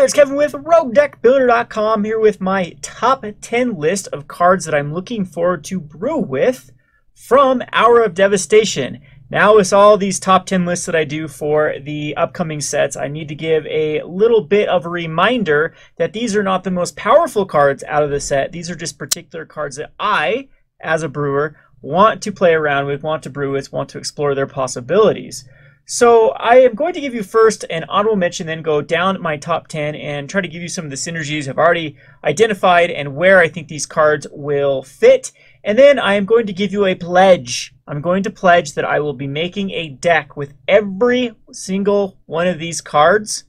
Hi there, it's Kevin with RogueDeckBuilder.com here with my top 10 list of cards that I'm looking forward to brew with from Hour of Devastation. Now with all these top 10 lists that I do for the upcoming sets, I need to give a little bit of a reminder that these are not the most powerful cards out of the set. These are just particular cards that I, as a brewer, want to play around with, want to brew with, want to explore their possibilities. So I am going to give you first an honorable mention, then go down my top 10 and try to give you some of the synergies I've already identified and where I think these cards will fit. And then I am going to give you a pledge. I'm going to pledge that I will be making a deck with every single one of these cards.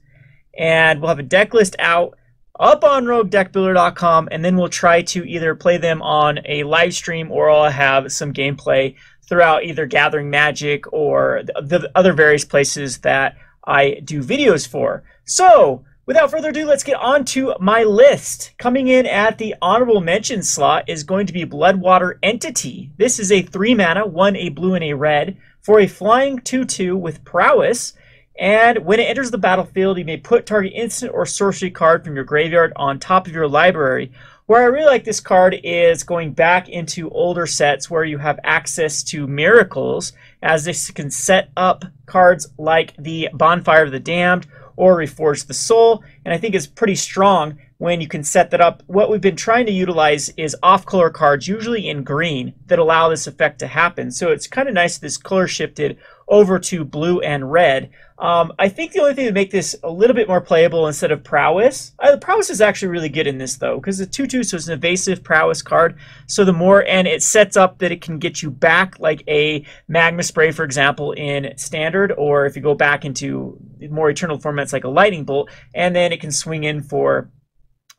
And we'll have a deck list out up on RogueDeckBuilder.com, and then we'll try to either play them on a live stream or I'll have some gameplay throughout either Gathering Magic or the other various places that I do videos for. So, without further ado, let's get on to my list. Coming in at the honorable mention slot is going to be Bloodwater Entity. This is a 3 mana, 1 a blue and a red, for a flying 2/2 with prowess. And when it enters the battlefield, you may put target instant or sorcery card from your graveyard on top of your library. Where I really like this card is going back into older sets where you have access to miracles, as this can set up cards like the Bonfire of the Damned or Reforge the Soul, and I think it's pretty strong when you can set that up. What we've been trying to utilize is off-color cards, usually in green, that allow this effect to happen. So it's kind of nice that this color shifted over to blue and red. I think the only thing to make this a little bit more playable instead of prowess, the prowess is actually really good in this though, because it's 2/2, so it's an evasive prowess card. So the more, and it sets up that it can get you back like a magma spray, for example, in standard, or if you go back into more eternal formats like a lightning bolt, and then it can swing in for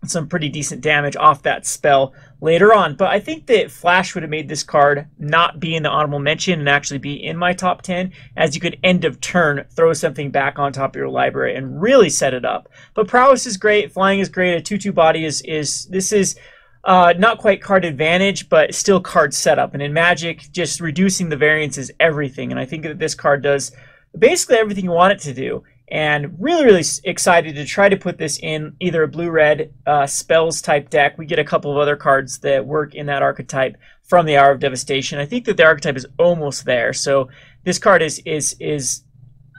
some pretty decent damage off that spell later on. But I think that Flash would have made this card not be in the honorable mention and actually be in my top 10, as you could end of turn throw something back on top of your library and really set it up. But prowess is great, flying is great, a 2/2 body is not quite card advantage, but still card setup. And in Magic, just reducing the variance is everything. And I think that this card does basically everything you want it to do. And really excited to try to put this in either a blue-red spells type deck. We get a couple of other cards that work in that archetype from the Hour of Devastation. I think that the archetype is almost there. So this card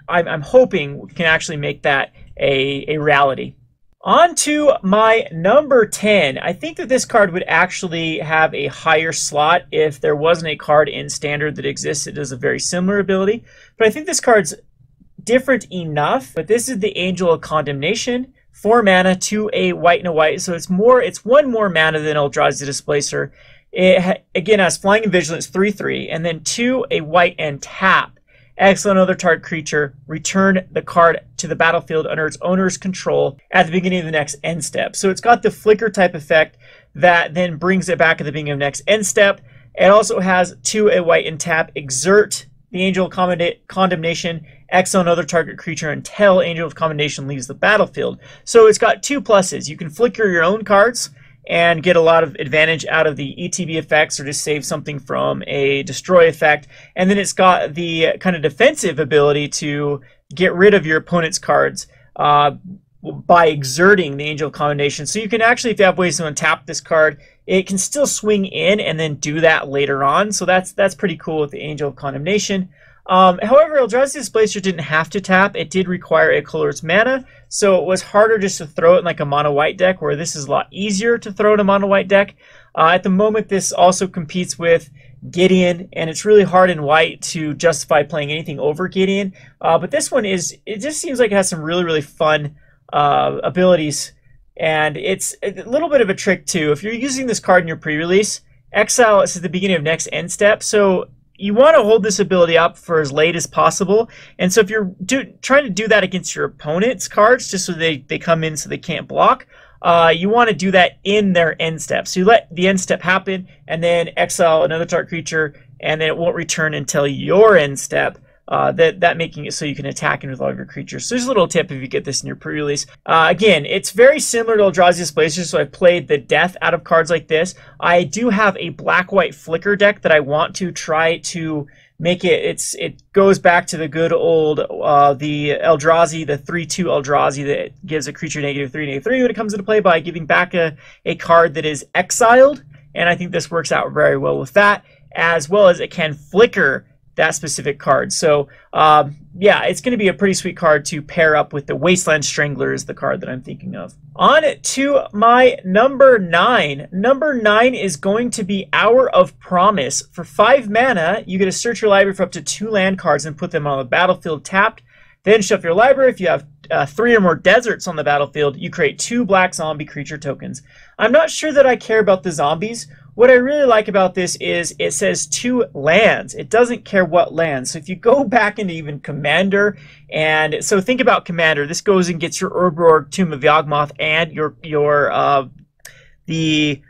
I'm hoping can actually make that a reality. On to my number 10. I think that this card would actually have a higher slot if there wasn't a card in Standard that exists that does a very similar ability. But I think this card's different enough. But this is the Angel of Condemnation, 4 mana, 2 a white and a white. So it's 1 more mana than Eldrazi Displacer. It again has Flying and Vigilance, 3/3, and then 2 a white and tap. Exile another target creature, return the card to the battlefield under its owner's control at the beginning of the next end step. So it's got the flicker type effect that then brings it back at the beginning of next end step. It also has 2 a white and tap, exert the Angel of Condemnation, exile another target creature until Angel of Condemnation leaves the battlefield. So it's got 2 pluses. You can flicker your own cards and get a lot of advantage out of the ETB effects, or just save something from a destroy effect. And then it's got the kind of defensive ability to get rid of your opponent's cards by exerting the Angel of Condemnation. So you can actually, if you have ways to untap this card, it can still swing in and then do that later on. So that's pretty cool with the Angel of Condemnation. However, Eldrazi Displacer didn't have to tap. It did require a colorless mana, so it was harder just to throw it in like a mono white deck, where this is a lot easier to throw in a mono white deck. At the moment, this also competes with Gideon, and it's really hard in white to justify playing anything over Gideon. But this one it just seems like it has some really fun abilities, and it's a little bit of a trick too. If you're using this card in your pre-release, exile is at the beginning of next end step, so you want to hold this ability up for as late as possible. And so if you're trying to do that against your opponent's cards, just so they come in so they can't block, you want to do that in their end step. So you let the end step happen and then exile another target creature, and then it won't return until your end step. That making it so you can attack it with all of your creatures. So there's a little tip if you get this in your pre-release. Again, it's very similar to Eldrazi Displacer, so I've played the death out of cards like this. I do have a black-white flicker deck that I want to try to make it goes back to the good old the Eldrazi, the 3/2 Eldrazi that gives a creature -3/-3 when it comes into play by giving back a card that is exiled, and I think this works out very well with that, as well as it can flicker that specific card. So yeah, it's going to be a pretty sweet card to pair up with the Wasteland Strangler is the card that I'm thinking of. On to my number 9. Number 9 is going to be Hour of Promise. For 5 mana, you get to search your library for up to 2 land cards and put them on the battlefield tapped. Then shuffle your library. If you have 3 or more deserts on the battlefield, you create 2 black zombie creature tokens. I'm not sure that I care about the zombies. What I really like about this is it says 2 lands. It doesn't care what lands. So if you go back into even Commander, and so think about Commander. This goes and gets your Urborg, Tomb of Yawgmoth, and the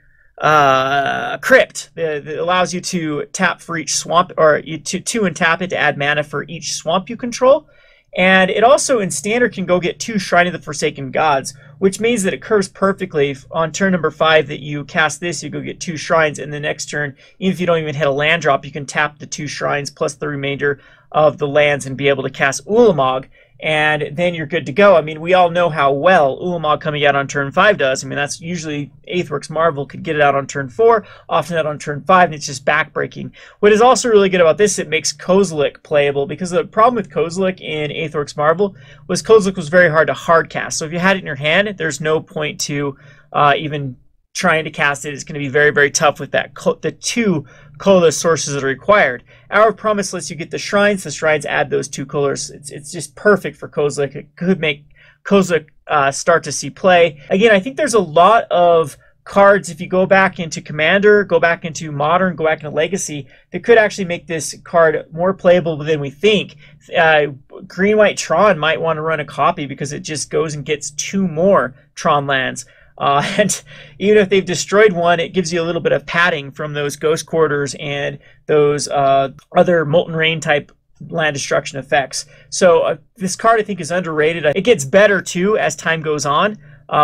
Crypt that allows you to tap for each swamp, or to and tap it to add mana for each swamp you control. And it also, in Standard, can go get 2 Shrine of the Forsaken Gods, which means that it curves perfectly. On turn number 5 that you cast this, you go get 2 Shrines, and the next turn, even if you don't even hit a land drop, you can tap the 2 Shrines plus the remainder of the lands and be able to cast Ulamog, and then you're good to go. I mean, we all know how well Ulamog coming out on turn 5 does. I mean, that's usually Aetherworks Marvel could get it out on turn 4, often out on turn 5, and it's just backbreaking. What is also really good about this, it makes Kozilek playable, because the problem with Kozilek in Aetherworks Marvel was Kozilek was very hard to hard cast. So if you had it in your hand, there's no point to even trying to cast it. It's going to be very, very tough with that the 2 colorless sources that are required. Hour of Promise lets you get the shrines. The shrines add those 2 colors. It's just perfect for Kozilek. It could make Kozilek start to see play. Again, I think there's a lot of cards, if you go back into Commander, go back into Modern, go back into Legacy, that could actually make this card more playable than we think. Green-White Tron might want to run a copy because it just goes and gets 2 more Tron lands. And even if they've destroyed one, it gives you a little bit of padding from those Ghost Quarters and those other Molten Rain type land destruction effects. So this card I think is underrated. It gets better too as time goes on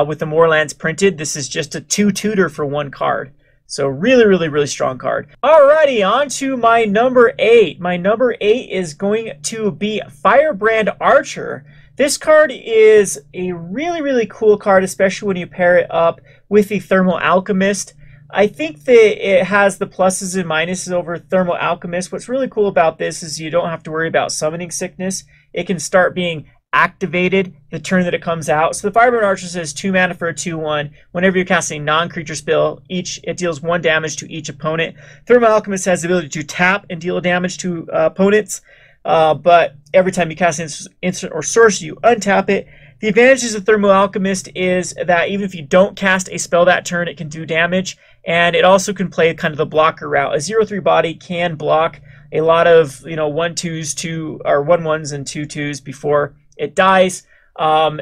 with the more lands printed. This is just a 2 tutor for 1 card. So really, really, really strong card. Alrighty, on to my number 8. My number 8 is going to be Firebrand Archer. This card is a really, really cool card, especially when you pair it up with the Thermal Alchemist. I think that it has the pluses and minuses over Thermal Alchemist. What's really cool about this is you don't have to worry about summoning sickness. It can start being activated the turn that it comes out. So the Firebrand Archer says 2 mana for a 2/1. Whenever you're casting a non-creature spell, it deals 1 damage to each opponent. Thermal Alchemist has the ability to tap and deal damage to opponents. But every time you cast an instant or sorcery, you untap it. The advantages of Thermal Alchemist is that even if you don't cast a spell that turn, it can do damage, and it also can play kind of the blocker route. A 0/3 body can block a lot of 1/2s, 2 or 1/1s and 2/2s before it dies. And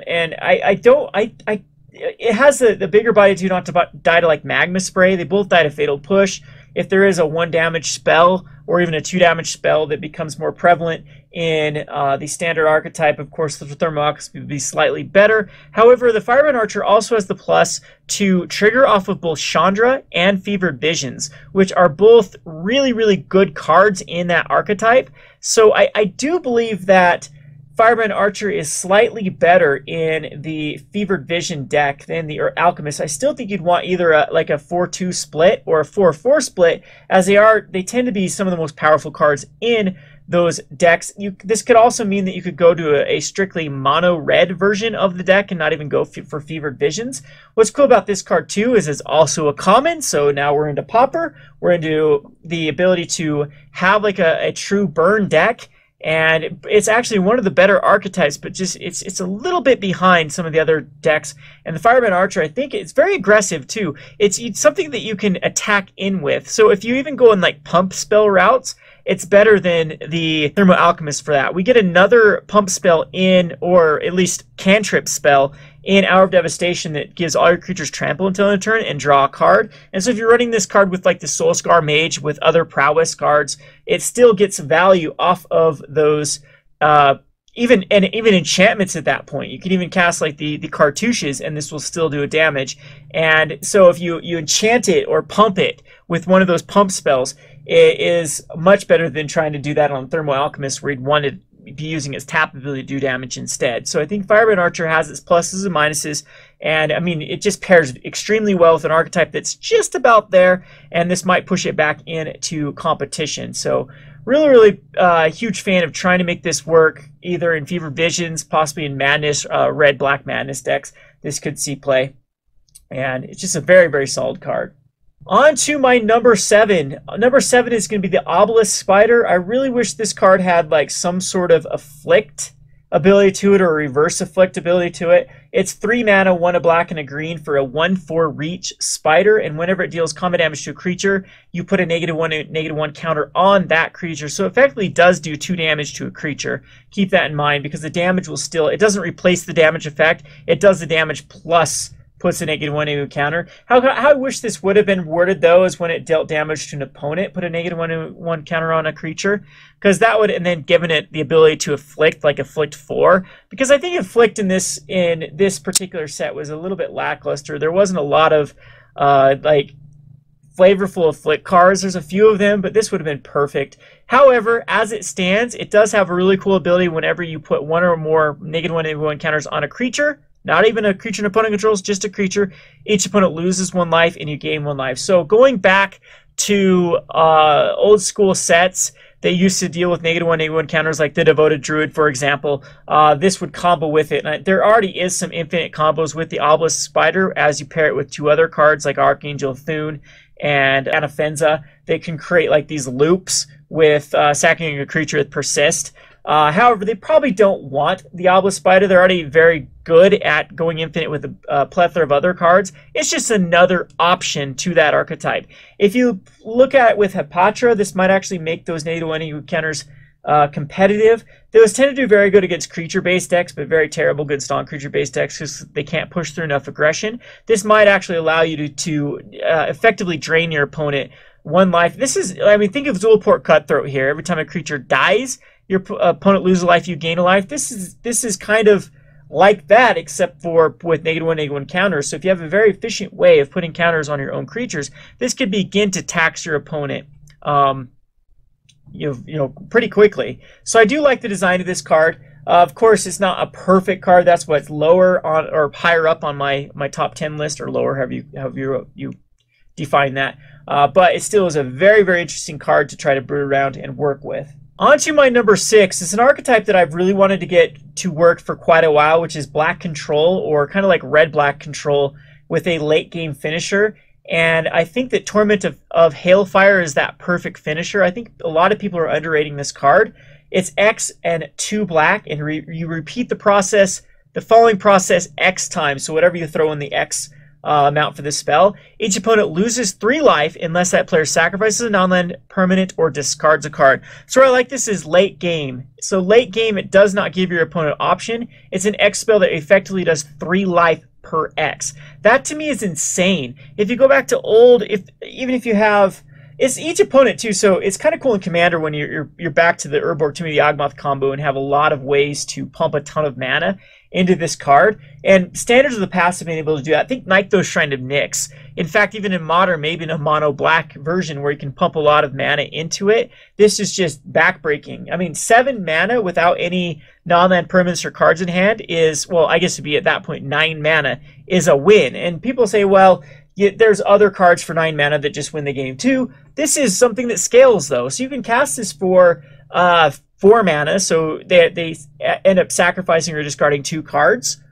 it has the bigger body to not to die to like Magma Spray. They both die to Fatal Push. If there is a 1 damage spell or even a 2 damage spell that becomes more prevalent in the standard archetype, of course the Thermal Alchemist would be slightly better. However, the Firebrand Archer also has the plus to trigger off of both Chandra and Fevered Visions, which are both really, really good cards in that archetype. So I do believe that Firebrand Archer is slightly better in the Fevered Vision deck than the Alchemist. I still think you'd want either like a 4-2 split or a 4-4 split, as they tend to be some of the most powerful cards in those decks. This could also mean that you could go to a strictly mono red version of the deck and not even go for Fevered Visions. What's cool about this card too is it's also a common, so now we're into Pauper. We're into the ability to have like a true burn deck. And it's actually one of the better archetypes, but just it's a little bit behind some of the other decks. And the Firebrand Archer, I think it's very aggressive too. It's something that you can attack in with. So if you even go in like pump spell routes, it's better than the Thermal Alchemist for that. We get another pump spell in, or at least cantrip spell, in Hour of Devastation that gives all your creatures trample until end of turn and draw a card. And so if you're running this card with like the Soulscar Mage with other prowess cards, it still gets value off of those even enchantments at that point. You can even cast like the cartouches and this will still do a damage. And so if you enchant it or pump it with one of those pump spells, it is much better than trying to do that on Thermal Alchemist, where you'd want to be using its tap ability to do damage instead. So I think Firebrand Archer has its pluses and minuses, and I mean, it just pairs extremely well with an archetype that's just about there, and this might push it back into competition. So really huge fan of trying to make this work either in Fever Visions, possibly in Madness, red-black Madness decks. This could see play, and it's just a very solid card. On to my number 7. Number 7 is going to be the Obelisk Spider. I really wish this card had like some sort of afflict ability to it, or a reverse afflict ability to it. It's 3 mana, 1 a black and a green for a 1/4 reach spider, and whenever it deals combat damage to a creature, you put a -1/-1 counter on that creature. So it effectively does do 2 damage to a creature. Keep that in mind, because the damage will still, it doesn't replace the damage effect, it does the damage plus puts a -1/-1 counter. How I wish this would have been worded though is when it dealt damage to an opponent, put a -1/-1 counter on a creature, because that would, and then given it the ability to afflict, like afflict 4, because I think afflict in this particular set was a little bit lackluster. There wasn't a lot of like flavorful afflict cards. There's a few of them, but this would have been perfect. However, as it stands, it does have a really cool ability whenever you put 1 or more -1/-1 counters on a creature. Not even a creature an opponent controls, just a creature. Each opponent loses 1 life and you gain 1 life. So going back to old school sets that used to deal with -1/-1 counters, like the Devoted Druid, for example, this would combo with it. And there already is some infinite combos with the Obelisk Spider as you pair it with 2 other cards like Archangel Thune and Anafenza. They can create like these loops with sacking a creature with Persist. However, they probably don't want the Obelisk Spider. They're already very good at going infinite with a plethora of other cards. It's just another option to that archetype. If you look at it with Hepatra, this might actually make those -1/-1 counters competitive. Those tend to do very good against creature-based decks, but very terrible against non-creature-based decks because they can't push through enough aggression. This might actually allow you to effectively drain your opponent 1 life. This is, I mean, think of Zulaport Cutthroat here. Every time a creature dies, your opponent loses a life, you gain a life. This is kind of like that, except for with -1/-1 counters. So if you have a very efficient way of putting counters on your own creatures, this could begin to tax your opponent you know, pretty quickly. So I do like the design of this card. Of course, it's not a perfect card. That's why it's lower on, or higher up on my top 10 list, or lower, however you define that. But it still is a very interesting card to try to brew around and work with. On to my number 6. It's an archetype that I've really wanted to get to work for quite a while, which is Black Control, or kind of like Red-Black Control with a late game finisher. And I think that Torment of Hailfire is that perfect finisher. I think a lot of people are underrating this card. It's X and 2 black, and you repeat the process, the following process X times. So whatever you throw in the X amount for this spell, each opponent loses 3 life unless that player sacrifices a non-land permanent or discards a card. So I like this is late game. So late game, it does not give your opponent option. It's an X spell that effectively does 3 life per X. That to me is insane. If you go back to old, even if you have, it's each opponent too. So it's kind of cool in Commander when you're back to the Urborg Tomb of the Yawgmoth combo and have a lot of ways to pump a ton of mana into this card. And standards of the past have been able to do that. I think Nykthos Shrine of Nyx. In fact, even in Modern, maybe in a mono black version where you can pump a lot of mana into it, this is just backbreaking. I mean, 7 mana without any non-land permanents or cards in hand is, well, I guess it'd be at that point 9 mana is a win. And people say, well, there's other cards for 9 mana that just win the game too. This is something that scales though. So you can cast this for 4 mana, so they end up sacrificing or discarding 2 cards.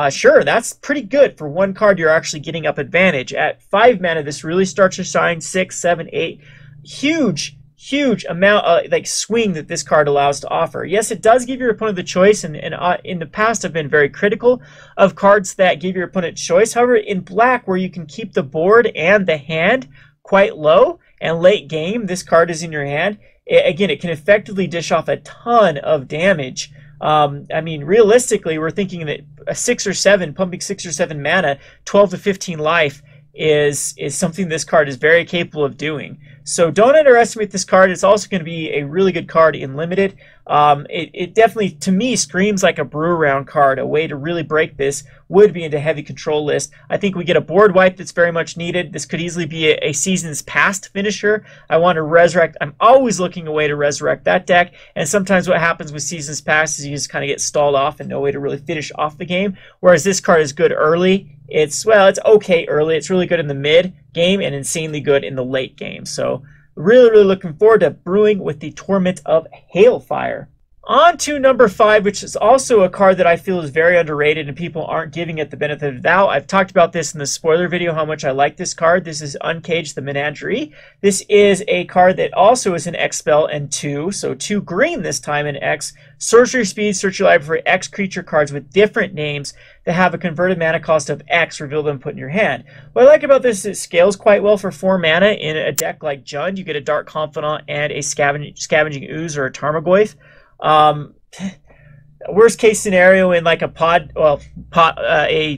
Sure, that's pretty good. For 1 card, you're actually getting up advantage. At 5 mana, this really starts to shine. 6, 7, 8. Huge amount, like swing that this card allows to offer. Yes, it does give your opponent the choice, and in the past I've been very critical of cards that give your opponent choice. However, in black, where you can keep the board and the hand quite low, and late game, this card is in your hand, again, it can effectively dish off a ton of damage. I mean, realistically, we're thinking that a 6 or 7, pumping 6 or 7 mana, 12 to 15 life is something this card is very capable of doing. So don't underestimate this card. It's also going to be a really good card in Limited. It definitely, to me, screams like a brew around card. A way to really break this would be into heavy control list. I think we get a board wipe that's very much needed. This could easily be a season's past finisher. I want to resurrect. I'm always looking a way to resurrect that deck, and sometimes what happens with season's past is you just kind of get stalled off and no way to really finish off the game, whereas this card is good early. It's okay early. It's really good in the mid game and insanely good in the late game. So really, really looking forward to brewing with the Torment of Hailfire. On to number 5, which is also a card that I feel is very underrated and people aren't giving it the benefit of the doubt. I've talked about this in the spoiler video, how much I like this card. This is Uncaged, the Menagerie. This is a card that also is an X spell and 2, so 2 green this time in X. Sorcery speed, search your library for X creature cards with different names that have a converted mana cost of X, reveal them, put in your hand. What I like about this is it scales quite well for 4 mana in a deck like Jund. You get a Dark Confidant and a Scavenging Ooze or a Tarmogoyf. Worst case scenario in like a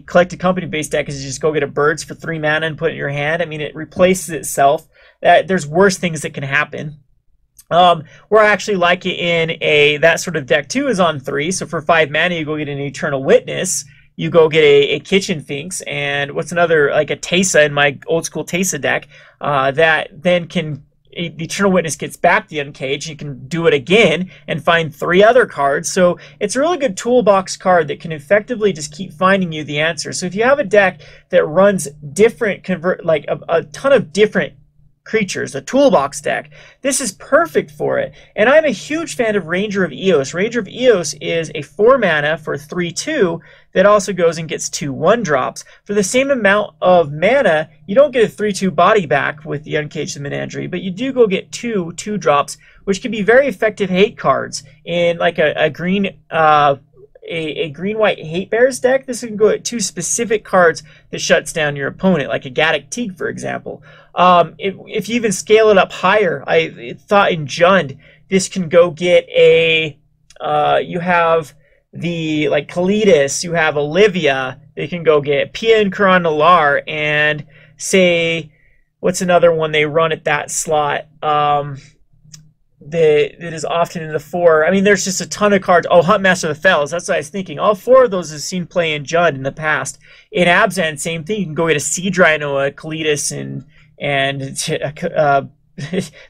collected company based deck is you just go get a birds for 3 mana and put it in your hand. I mean, it replaces itself. There's worse things that can happen. Where I actually like it in that sort of deck too is on 3. So for 5 mana, you go get an Eternal Witness. You go get a Kitchen Finks, and what's another, like a Teysa in my old school Teysa deck, that then can, the Eternal Witness gets back the Uncaged. You can do it again and find 3 other cards. So it's a really good toolbox card that can effectively just keep finding you the answer. So if you have a deck that runs different, like a ton of different creatures, a toolbox deck, this is perfect for it. And I'm a huge fan of Ranger of Eos. Ranger of Eos is a 4 mana for 3/2 that also goes and gets 2 1-drops. For the same amount of mana, you don't get a 3/2 body back with the Uncaged the Menagerie, but you do go get 2 2-drops, which can be very effective hate cards in like a green green-white hate bears deck. This can go at 2 specific cards that shuts down your opponent, like a Gaddock Teague, for example. If you even scale it up higher, I thought in Jund, this can go get a, you have the, like, Kalidas, you have Olivia, they can go get Pia and Karan Nalar, and say, what's another one they run at that slot? That is often in the 4. I mean, there's just a ton of cards. Oh, Huntmaster of the Fells. That's what I was thinking. All 4 of those have seen play in Jund in the past. In Abzan, same thing. You can go get a Siege Rhino, a Kalidas, and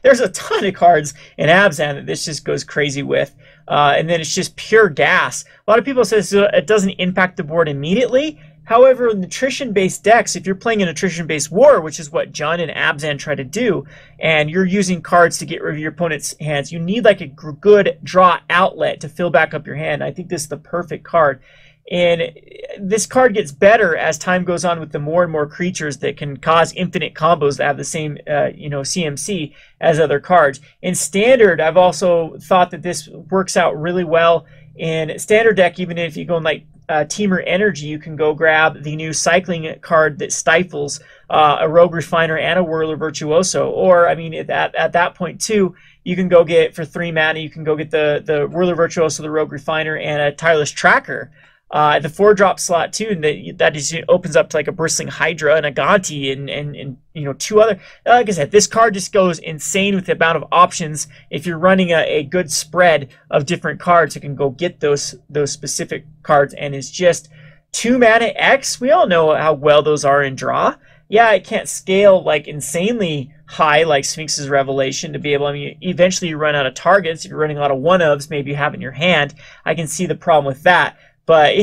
there's a ton of cards in Abzan that this just goes crazy with. And then it's just pure gas. A lot of people say it doesn't impact the board immediately. However, in nutrition-based decks, if you're playing a nutrition-based war, which is what Jund and Abzan try to do, and you're using cards to get rid of your opponent's hands, you need like a good draw outlet to fill back up your hand. I think this is the perfect card. And this card gets better as time goes on with the more and more creatures that can cause infinite combos that have the same CMC as other cards. In Standard, I've also thought that this works out really well in Standard deck. Even if you go in like Teamer Energy, you can go grab the new cycling card that stifles a Rogue Refiner and a Whirler Virtuoso. Or, I mean, at that point too, you can go get, for 3 mana, you can go get the Whirler Virtuoso, the Rogue Refiner, and a Tireless Tracker. The 4-drop slot too, and that just opens up to like a Bristling Hydra and a Gonti and 2 other. Like I said, this card just goes insane with the amount of options. If you're running a good spread of different cards, you can go get those specific cards, and it's just 2 mana X. We all know how well those are in draw. Yeah, it can't scale like insanely high like Sphinx's Revelation to be able, I mean, eventually you run out of targets. If you're running a lot of 1-ofs, maybe you have in your hand. I can see the problem with that. But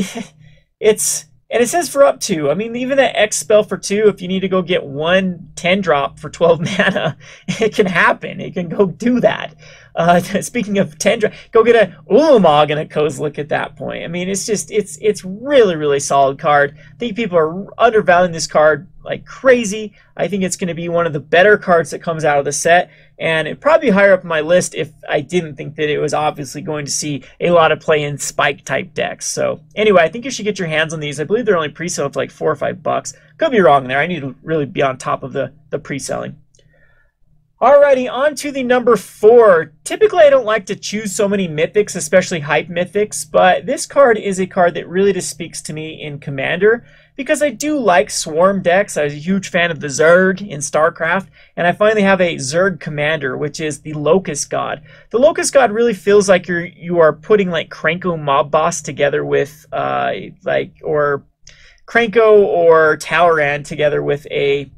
it's, and it says for up to, I mean, even that X spell for 2, if you need to go get 1 10-drop for 12 mana, it can happen. It can go do that. Speaking of 10-drop, go get a Ulamog and a Kozilek at that point. I mean, it's just, it's really, really solid card. I think people are undervaluing this card like crazy. I think it's going to be one of the better cards that comes out of the set, and it'd probably be higher up on my list if I didn't think that it was obviously going to see a lot of play in spike type decks. So anyway, I think you should get your hands on these. I believe they're only pre-selling for like $4 or $5. Could be wrong there. I need to really be on top of the pre-selling. Alrighty, on to the number 4. Typically, I don't like to choose so many mythics, especially hype mythics, but this card is a card that really just speaks to me in Commander, because I do like swarm decks. I was a huge fan of the Zerg in StarCraft, and I finally have a Zerg commander, which is the Locust God. The Locust God really feels like you are putting like Krenko Mob Boss together with or Krenko or Talrand together with a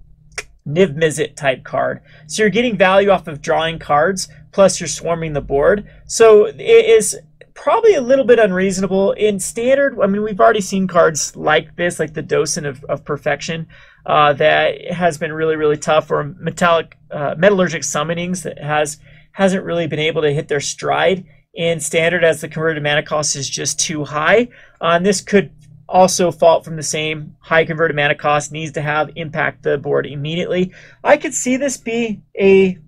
Niv Mizzet type card. So you're getting value off of drawing cards, plus you're swarming the board. So it is probably a little bit unreasonable. In standard, I mean, we've already seen cards like this, like the Docent of Perfection, that has been really, really tough, or Metallurgic Summonings that hasn't really been able to hit their stride in standard, as the converted mana cost is just too high. And this could also fault from the same high converted mana cost, needs to impact the board immediately. I could see this be a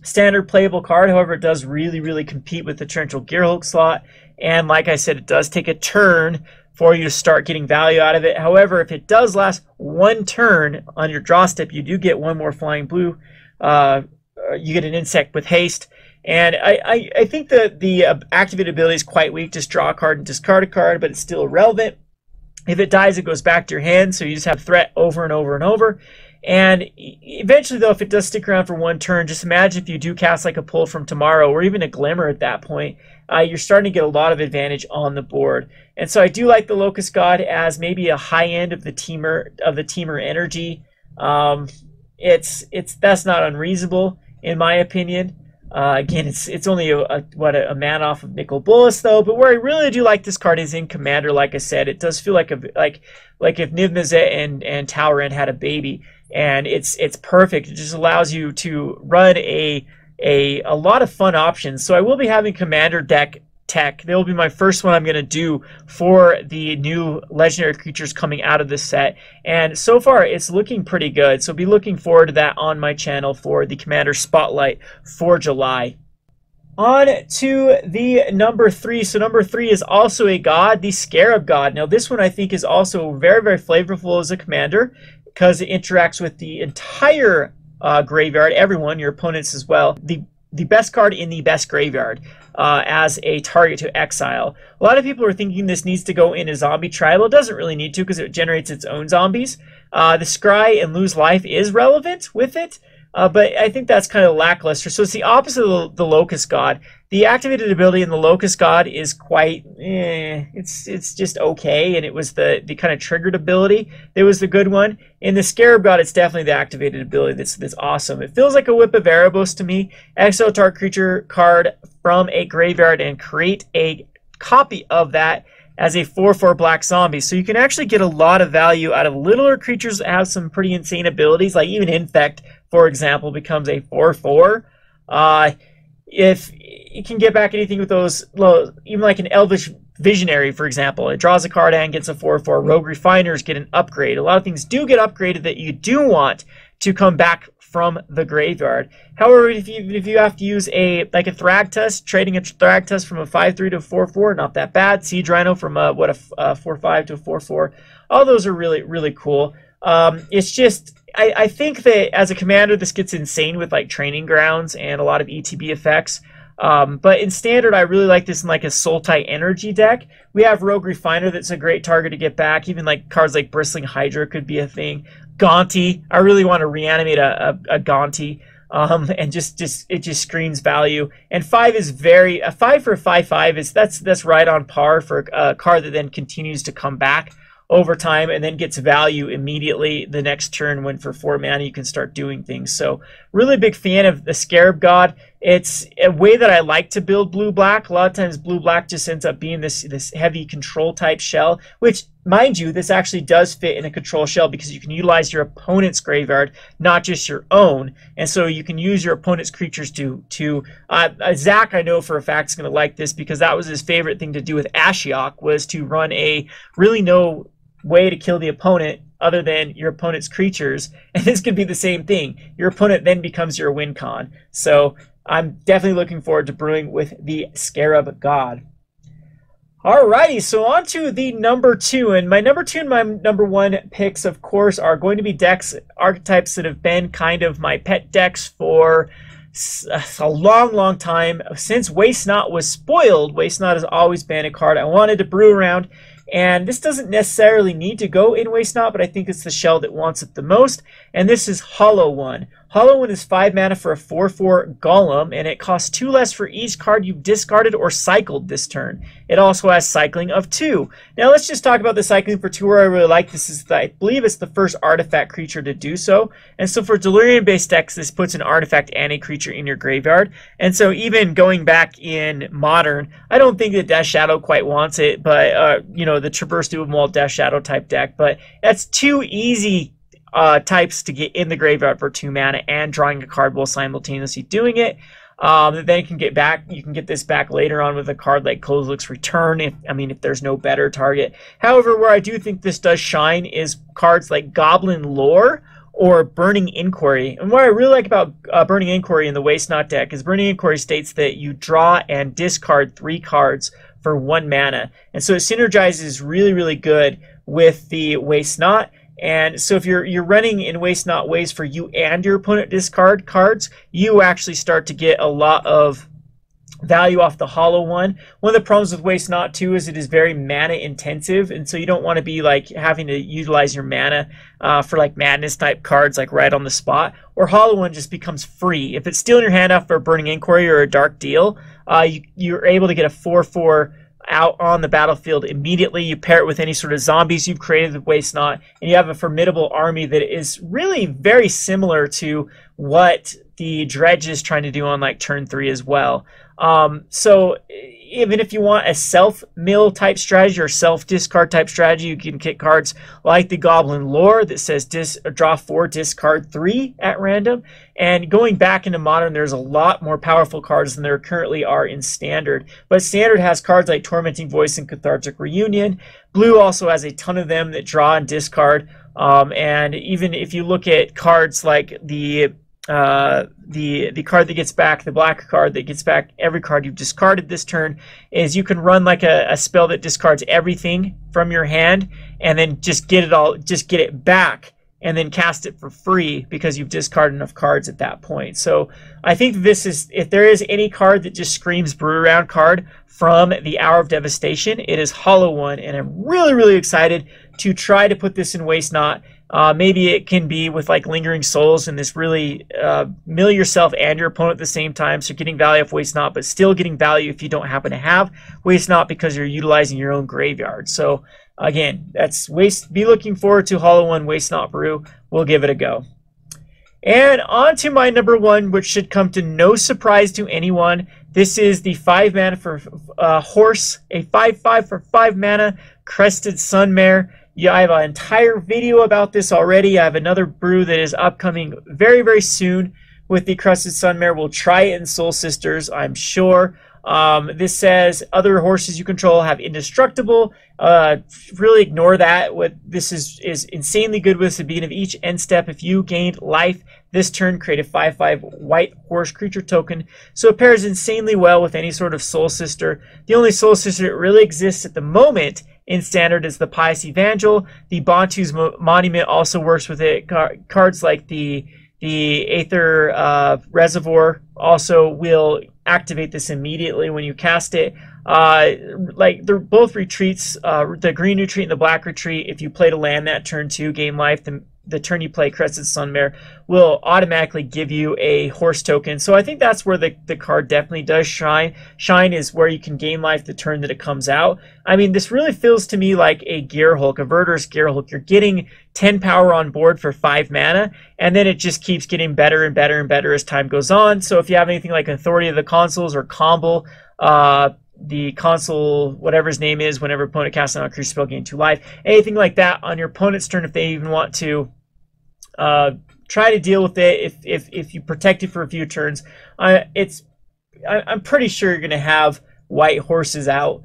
standard playable card. However, it does really, really compete with the Torrential Gearhulk slot, and like I said, it does take a turn for you to start getting value out of it. However, if it does last one turn on your draw step, you do get one more flying blue. You get an insect with haste. And I think that the activated ability is quite weak. Just draw a card and discard a card, but it's still relevant. If it dies, it goes back to your hand, so you just have threat over and over and over. And eventually, though, if it does stick around for one turn, just imagine if you do cast like a Pull from Tomorrow, or even a Glimmer at that point, you're starting to get a lot of advantage on the board. And so I do like the Locust God as maybe a high end of the teamer energy. That's not unreasonable in my opinion. Again, it's only a man off of Nicol Bolas though. But where I really do like this card is in Commander. Like I said, it does feel like if Niv Mizzet and Talrand had a baby, and it's perfect. It just allows you to run a lot of fun options. So I will be having Commander deck tech. They will be my first one I'm going to do for the new legendary creatures coming out of this set, and so far it's looking pretty good. So be looking forward to that on my channel for the Commander Spotlight for July. On to the number 3. So number 3 is also a god, the Scarab God. Now this one I think is also very, very flavorful as a commander because it interacts with the entire graveyard, everyone, your opponents as well. The best card in the best graveyard as a target to exile. A lot of people are thinking this needs to go in a zombie tribal. It doesn't really need to because it generates its own zombies. The scry and lose life is relevant with it, but I think that's kind of lackluster. So it's the opposite of the Locust God. The activated ability in the Locust God is quite, it's just okay, and it was the kind of triggered ability that was the good one. In the Scarab God, it's definitely the activated ability that's awesome. It feels like a Whip of Erebos to me. Exile target creature card from a graveyard and create a copy of that as a 4/4 black zombie. So you can actually get a lot of value out of littler creatures that have some pretty insane abilities, like even Infect, for example, becomes a 4/4. If you can get back anything with those, even like an Elvish Visionary, for example, it draws a card and gets a 4/4. Rogue Refiners get an upgrade. A lot of things do get upgraded that you do want to come back from the graveyard. However, if you have to use a Thragtusk, trading a Thragtusk from a 5/3 to a 4/4, not that bad. Siege Rhino from a 4/5 to a 4/4. All those are really, really cool. It's just I think that as a commander, this gets insane with like Training Grounds and a lot of ETB effects. But in standard, I really like this in like a Sultai energy deck. We have Rogue Refiner that's a great target to get back. Even like cards like Bristling Hydra could be a thing. Gaunty, I really want to reanimate a Gaunty. And it just screams value. And 5 is a 5 for a 5/5 is that's right on par for a card that then continues to come back over time and then gets value immediately the next turn when for 4 mana you can start doing things. So really big fan of the Scarab God. It's a way that I like to build blue-black. A lot of times blue-black just ends up being this heavy control type shell, which, mind you, this actually does fit in a control shell because you can utilize your opponent's graveyard, not just your own. And so you can use your opponent's creatures to Zach, I know for a fact, is going to like this because that was his favorite thing to do with Ashiok, was to run a really no way to kill the opponent other than your opponent's creatures. And this could be the same thing. Your opponent then becomes your win con. So I'm definitely looking forward to brewing with the Scarab God. Alrighty, so on to the number 2. And my number 2 and my number 1 picks, of course, are going to be decks, archetypes that have been kind of my pet decks for a long, long time. Since Waste Not was spoiled, Waste Not has always been a card I wanted to brew around. And this doesn't necessarily need to go in Waste Not, but I think it's the shell that wants it the most. And this is Hollow One. Hollow One is 5 mana for a 4/4 Golem, and it costs 2 less for each card you've discarded or cycled this turn. It also has cycling of 2. Now let's just talk about the cycling for 2 where I really like. This is, I believe it's the first artifact creature to do so. And so for Delirium-based decks, this puts an artifact and a creature in your graveyard. And so even going back in Modern, I don't think that Death Shadow quite wants it, but, you know, the Traverse Doomwall Death Shadow type deck. But that's too easy types to get in the graveyard for 2 mana and drawing a card while simultaneously doing it. Then you can get back. You can get this back later on with a card like Kozilek's Return. If there's no better target. However, where I do think this does shine is cards like Goblin Lore or Burning Inquiry. And what I really like about Burning Inquiry in the Waste Not deck is Burning Inquiry states that you draw and discard 3 cards for 1 mana, and so it synergizes really, really good with the Waste Not. And so if you're running in Waste Not ways for you and your opponent discard cards, you actually start to get a lot of value off the Hollow One. One of the problems with Waste Not too is it is very mana intensive, and so you don't want to be like having to utilize your mana for like Madness type cards like right on the spot. Or Hollow One just becomes free. If it's still in your hand after a Burning Inquiry or a Dark Deal, you're able to get a 4/4 out on the battlefield immediately. You pair it with any sort of zombies you've created with Waste Not, and you have a formidable army that is really very similar to what the Dredge is trying to do on like turn 3 as well. So even if you want a self-mill type strategy or self-discard type strategy, you can get cards like the Goblin Lore that says draw 4, discard 3 at random. And going back into Modern, there's a lot more powerful cards than there currently are in Standard. But Standard has cards like Tormenting Voice and Cathartic Reunion. Blue also has a ton of them that draw and discard. And even if you look at cards like the card that gets back, the black card that gets back every card you've discarded this turn, is you can run like a spell that discards everything from your hand and then just get it back and then cast it for free because you've discarded enough cards at that point. So I think this is, if there is any card that just screams Brew Around card from the Hour of Devastation, it is Hollow One, and I'm really, really excited to try to put this in Waste Not. Maybe it can be with like Lingering Souls and this really mill yourself and your opponent at the same time, so getting value off Waste Not, but still getting value if you don't happen to have Waste Not because you're utilizing your own graveyard. So again, that's be looking forward to Hollow One Waste Not Brew. We'll give it a go. And on to my number 1, which should come to no surprise to anyone. This is the 5 mana for Horse, a 5/5 for 5 mana Crested Sun Mare. Yeah, I have an entire video about this already. I have another brew that is upcoming very, very soon with the Crested Sun Mare. We'll try it in Soul Sisters, I'm sure. This says other horses you control have indestructible. Really ignore that. What this is insanely good with the beginning of each end step. If you gained life this turn, create a 5/5 white horse creature token. So it pairs insanely well with any sort of Soul Sister. The only Soul Sister that really exists at the moment in Standard is the Pious Evangel. The Bantu's Monument also works with it. Cards like the Aether Reservoir also will activate this immediately when you cast it. Like they're both retreats, the green retreat and the black retreat. If you played a land that turn 2, gain life, the turn you play Crested Sun Mare will automatically give you a horse token. So I think that's where the card definitely does shine. Shine is where you can gain life the turn that it comes out. I mean, this really feels to me like a Gear Hulk, a Verdurous Gear Hulk. You're getting 10 power on board for 5 mana, and then it just keeps getting better and better and better as time goes on. So if you have anything like Authority of the Consuls or Combo, the consul, whatever his name is, whenever opponent casts an creature spell, gain 2 life. Anything like that on your opponent's turn, if they even want to try to deal with it, if you protect it for a few turns, I'm pretty sure you're going to have white horses out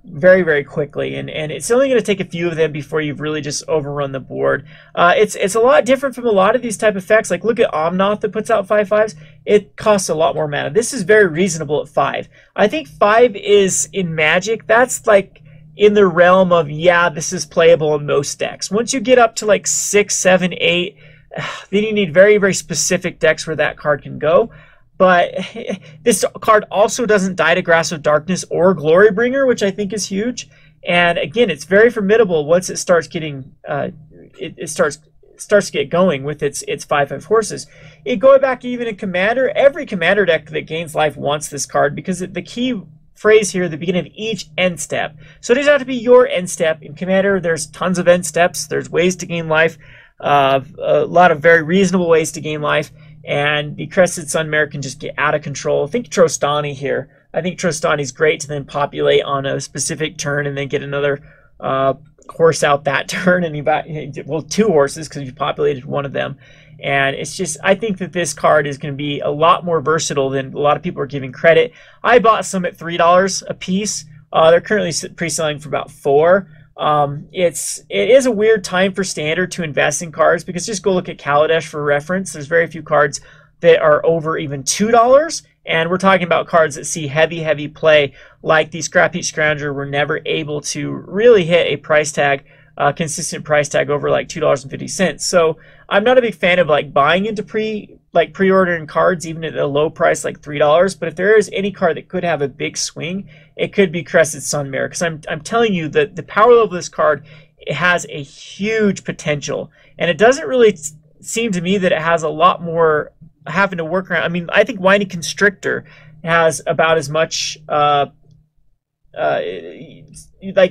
very, very quickly, and it's only going to take a few of them before you've really just overrun the board. It's a lot different from a lot of these type of effects. Like look at Omnath that puts out 5/5s. It costs a lot more mana. This is very reasonable at 5. I think 5 is in Magic. That's like in the realm of, yeah, this is playable in most decks. Once you get up to like 6, 7, 8, then you need very, very specific decks where that card can go. But this card also doesn't die to Grasp of Darkness or Glorybringer, which I think is huge. And again, it's very formidable once it starts getting it starts to get going with its 5/5 horses. Going back even in Commander, every Commander deck that gains life wants this card because the key phrase here at the beginning of each end step. So it doesn't have to be your end step. In Commander, there's tons of end steps. There's ways to gain life, a lot of very reasonable ways to gain life, and the Crested Sun Mare can just get out of control. Think Trostani here. I think Trostani's great to then populate on a specific turn and then get another horse out that turn, and well, 2 horses because you populated one of them. And it's just, I think that this card is going to be a lot more versatile than a lot of people are giving credit. I bought some at $3 a piece. They're currently pre-selling for about $4. It is a weird time for Standard to invest in cards because just go look at Kaladesh for reference. There's very few cards that are over even $2. And we're talking about cards that see heavy play, like the Scrap Heap Scrounger were never able to really hit a price tag, consistent price tag over like $2.50. So I'm not a big fan of like buying into pre-ordering cards even at a low price like $3. But if there is any card that could have a big swing, it could be Crested Sun Mare, because I'm telling you that the power level of this card, it has a huge potential, and it doesn't really seem to me that it has a lot more having to work around. I mean, I think Whiny Constrictor has about as much like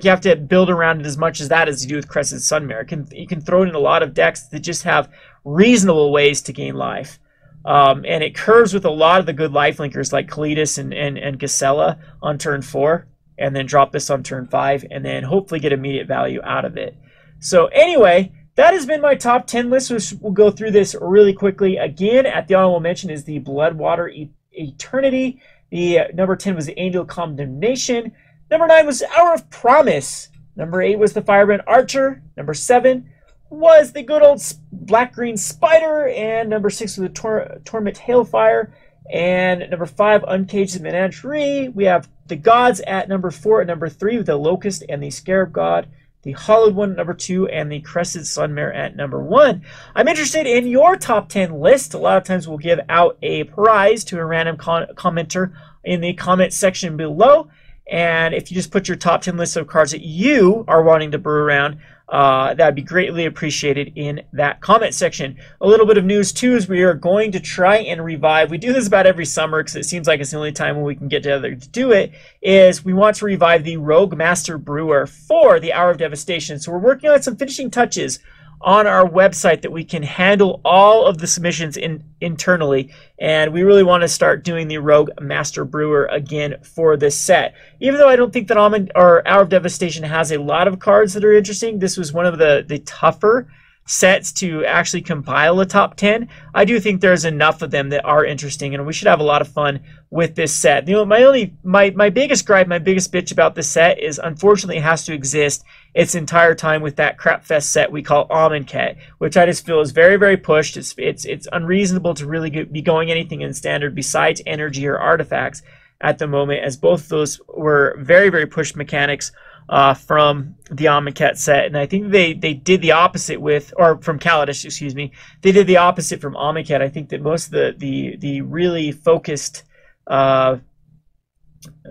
you have to build around it as much as that as you do with Crested Sun Mare. You can throw it in a lot of decks that just have reasonable ways to gain life. And it curves with a lot of the good life linkers like Kalidas and Gisela on turn 4, and then drop this on turn 5, and then hopefully get immediate value out of it. So anyway, that has been my top 10 list. We'll go through this really quickly. Again, at the honorable mention is the Bloodwater Eternity. The number 10 was the Angel Condemnation. Number 9 was Hour of Promise. Number 8 was the Firebrand Archer. Number 7 was the good old Black-Green Spider. And number 6 was the Torment Hailfire. And number 5, Uncaged Menagerie. We have the Gods at number 4. At number 3, with the Locust and the Scarab God. The Hollowed One at number 2, and the Crested Sun Mare at number 1. I'm interested in your top 10 list. A lot of times we'll give out a prize to a random commenter in the comment section below. And if you just put your top 10 list of cards that you are wanting to brew around, that would be greatly appreciated in that comment section. A little bit of news too is we are going to try and revive. We do this about every summer because it seems like it's the only time when we can get together to do it. Is we want to revive the Rogue Master Brewer for the Hour of Devastation. So we're working on some finishing touches on our website that we can handle all of the submissions internally, and we really want to start doing the Rogue Master Brewer again for this set. Even though I don't think that Hour of Devastation has a lot of cards that are interesting, this was one of the tougher sets to actually compile a top 10. I do think there's enough of them that are interesting, and we should have a lot of fun with this set. You know, my biggest gripe, my biggest bitch about this set is, unfortunately, it has to exist its entire time with that crapfest set we call Amonkhet, which I just feel is very pushed. It's unreasonable to really be going anything in Standard besides energy or artifacts at the moment, as both of those were very pushed mechanics from the Amonkhet set. And I think they did the opposite with, or from Kaladesh, excuse me, they did the opposite from Amonkhet. I think that most of the really focused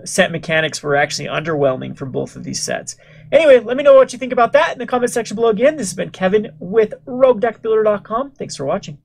set mechanics were actually underwhelming from both of these sets. Anyway, let me know what you think about that in the comment section below. Again, this has been Kevin with RogueDeckBuilder.com. Thanks for watching.